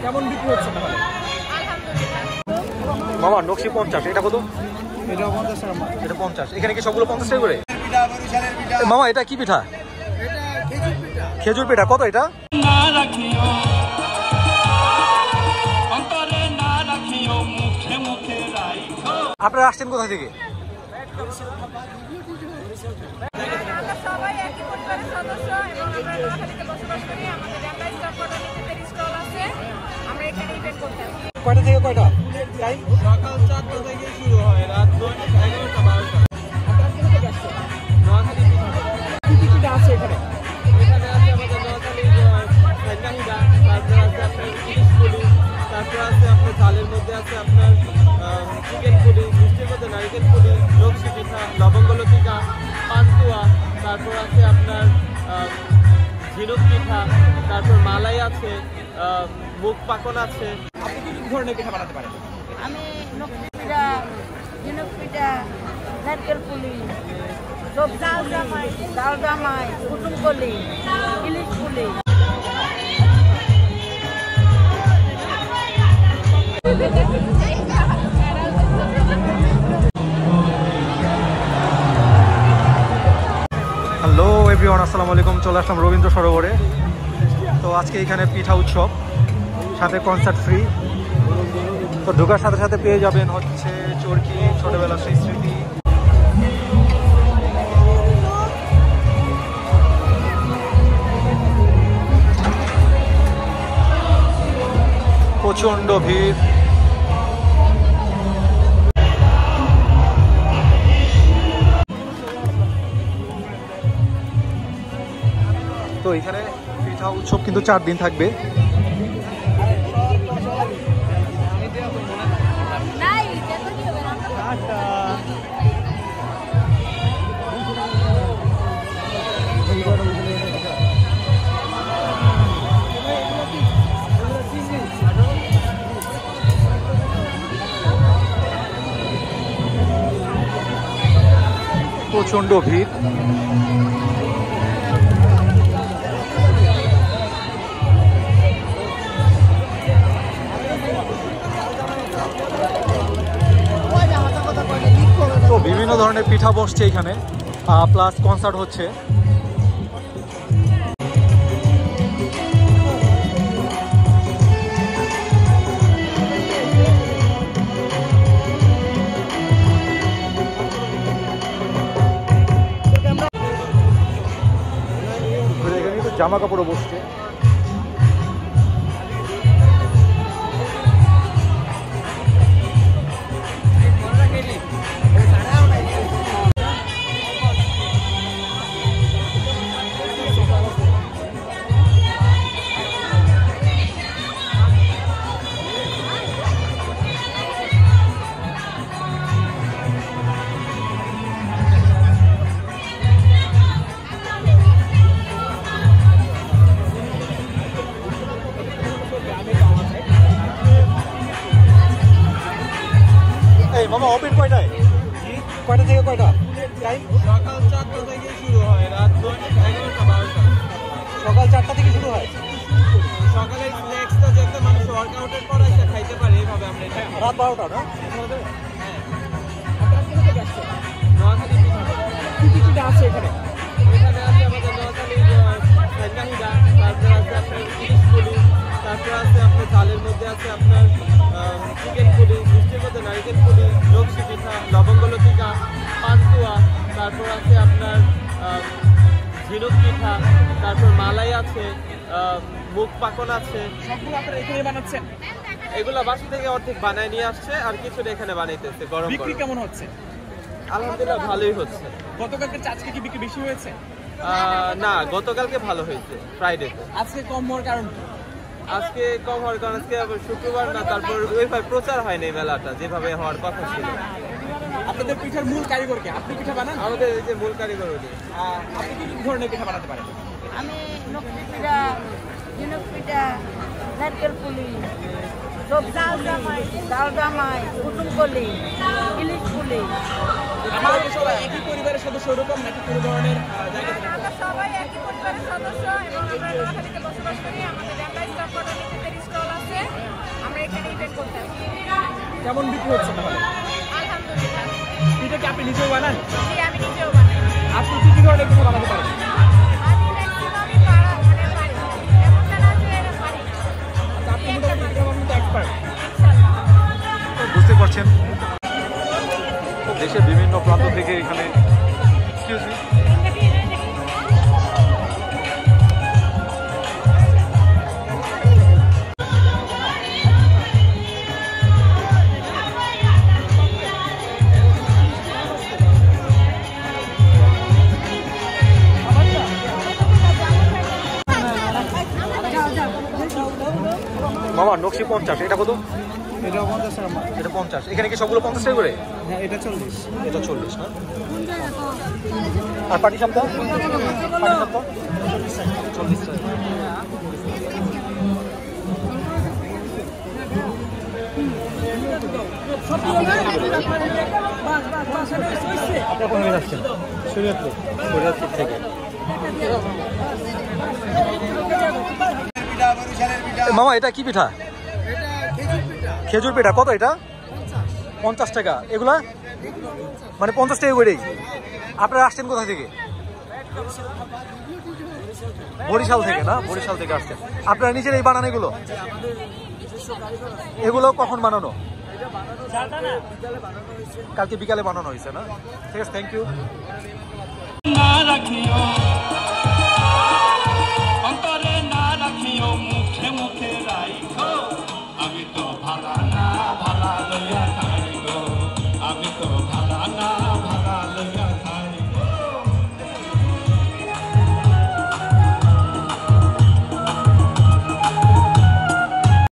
কেমন বিক্রি হচ্ছে তাহলে? মামা নকশি 50, এটা কত? এটা 50 টাকা। এটা 50। এখানে কি সবগুলো 50 টাকা করে? মামা এটা কি পিঠা? এটা খেজুর পিঠা। খেজুর পিঠা কত এটা? আপনারা আসছেন কোথা থেকে? সবাই একই পরিবারের সদস্য এবং আমরা নোয়াখালীতে বসবাস করি। আমাদের ঢাকায় স্টক করার নিচে স্টল আছে। আমরা এখানে ইভেন্ট করতে আসি। কয়টা থেকে কয়টা টাইম? সকাল 4টা থেকে শুরু হয়, রাত 11টা 12টা। আপনারা কোথা থেকে আসছেন? নোয়াখালী পিঠা। কি কি পিঠা আছে এখানে? এখানে আছে আমাদের নোয়াখালীর সাইকাহিদা, তারপর আছে আপনার ইলিশ পুলি, তারপর আছে আপনার ঝালের মধ্যে আছে আপনার চিকেন পুলি, মিষ্টির মধ্যে নারিকেল পুলি, নকশি পিঠা, লবঙ্গ লতিকা, পান্তুয়া, তারপর আছে আপনার ঝিনুক পিঠা, তারপর মালাই আছে, মুখ পাকন আছে। আপনি কি ধরনের পিঠা বানাতে পারেন? আমি নকশি পিঠা, ঝিনুক পিঠা, নারকেল পুলি, সব ডাল জামাই, কুটুম কলি, ইলিশ পুলি। হ্যালো এভরিওয়ান, আসসালামু আলাইকুম। চলে আসলাম রবীন্দ্র সরোবরে। তো আজকে এখানে পিঠা উৎসব, সাথে কনসার্ট ফ্রি। তো ঢোকার সাথে সাথে পেয়ে যাবেন হচ্ছে চরকি, ছোটবেলার সেই স্মৃতি। প্রচণ্ড ভিড়। তো এখানে পিঠা উৎসব কিন্তু 4 দিন থাকবে। প্রচণ্ড ভিড়। তো বিভিন্ন ধরনের পিঠা বসছে এখানে, প্লাস কনসার্ট হচ্ছে। এখানে তো জামা কাপড়ও বসছে। মামা ওপেন কয়টায়? কয়টা থেকে কয়টা টাইম? সকাল 4টা থেকে শুরু হয়, রাত 11টা 12টা। সকাল 4টা থেকে শুরু হয়। সকালে স্ন্যাক্সটা যাতে মানুষ ওয়ার্কআউটের পর এসে খাইতে পারে, এইভাবে আমরা এটা রাত 12টা না? হ্যাঁ। আপনারা কোথা থেকে আসছেন? নোয়াখালী পিঠা। কি কি পিঠা আছে এখানে? এখানে আছে আমাদের নোয়াখালীর সাইকাহিদা, তারপর আছে আপনার ইলিশ পুলি, তারপর আছে আপনার ঝালের মধ্যে আছে আপনার চিকেন পুলি, মিষ্টির মধ্যে নারিকেল পুলি, নকশি পিঠা, লবঙ্গ লতিকা, পান্তুয়া, তারপর আছে আপনার ঝিনুক পিঠা, তারপর মালাই আছে, মুখ পাকন আছে। সবগুলো আপনারা এখানে বানাচ্ছেন? এগুলো বাসা থেকে অর্ধেক বানায় নিয়ে আসছে, আর কিছুটা এখানে বানাইতেছে গরম। বিক্রি কেমন হচ্ছে? আলহামদুলিল্লাহ ভালোই হচ্ছে। গতকালকে আজকে কি বিক্রি বেশি হয়েছে? না, গতকালকে ভালো হয়েছে, ফ্রাইডেতে। আজকে কম হওয়ার কারণ? আজকে কম হওয়ার কারণ আজকে শুক্রবার না, তারপর ওইভাবে প্রচার হয়নি এই মেলাটা যেভাবে হওয়ার কথা ছিল। আপনাদের পিঠার মূল কারিগর কে? আপনি পিঠা বানান? আমাদের এই যে মূল কারিগর উনি। আপনি কি ধরনের পিঠা বানাতে পারেন? আমি নকশি পিঠা, ঝিনুক পিঠা, নারকেল পুলি, সব ডাল জামাই, কুটুম কলি, ইলিশ পুলি। আমাদের সবাই একই পরিবারের সদস্য এরকম নাকি কোনো ধরনের জায়গা থেকে? আমরা সবাই একই পরিবারের সদস্য এবং আমরা নোয়াখালীতে বসবাস করি। আমাদের ঢাকায় স্টক করার নিচে স্টল আছে। কেমন বিক্রি হচ্ছে তাহলে? আলহামদুলিল্লাহ। পিঠা কি আপনি নিজেও বানান? জি, আমি নিজেও বানাই। আপনি কি কি ধরনের পিঠা বানাতে পারেন? আমি ম্যাক্সিমামই পারি। এমনটা না যে এটা পারি না। আচ্ছা, আপনি মোটামুটি পিঠা বানাতে এক্সপার্ট। ইনশাআল্লাহ। বুঝতে পারছেন দেশের বিভিন্ন প্রান্ত থেকে এখানে এক্সকিউজ মি মামা নকশি 50, এটা কত? এটা 50 টাকা। এটা 50। এখানে কি সবগুলো 50 টাকা করে? হ্যাঁ, এটা 40। এটা 40 না? আর পাটি সাপটা? পাটি সাপটা 40 টাকা। আপনার কোথায় যাচ্ছেন? শরীয়তপুর। শরীয়তপুর থেকে। মামা এটা কি পিঠা? খেজুর পিঠা। কত এটা? 50 টাকা। এগুলা মানে 50 টাকা করেই। আপনারা আসছেন কোথা থেকে? বরিশাল থেকে না? বরিশাল থেকে আসছেন। আপনারা নিজেরাই বানান এগুলো? এগুলো কখন বানানো? কালকে বিকালে বানানো হয়েছে না? ঠিক আছে, থ্যাংক ইউ। না রাখিও অন্তরে না রাখিও মুখে মুখে রাইখো আমি তো ভালো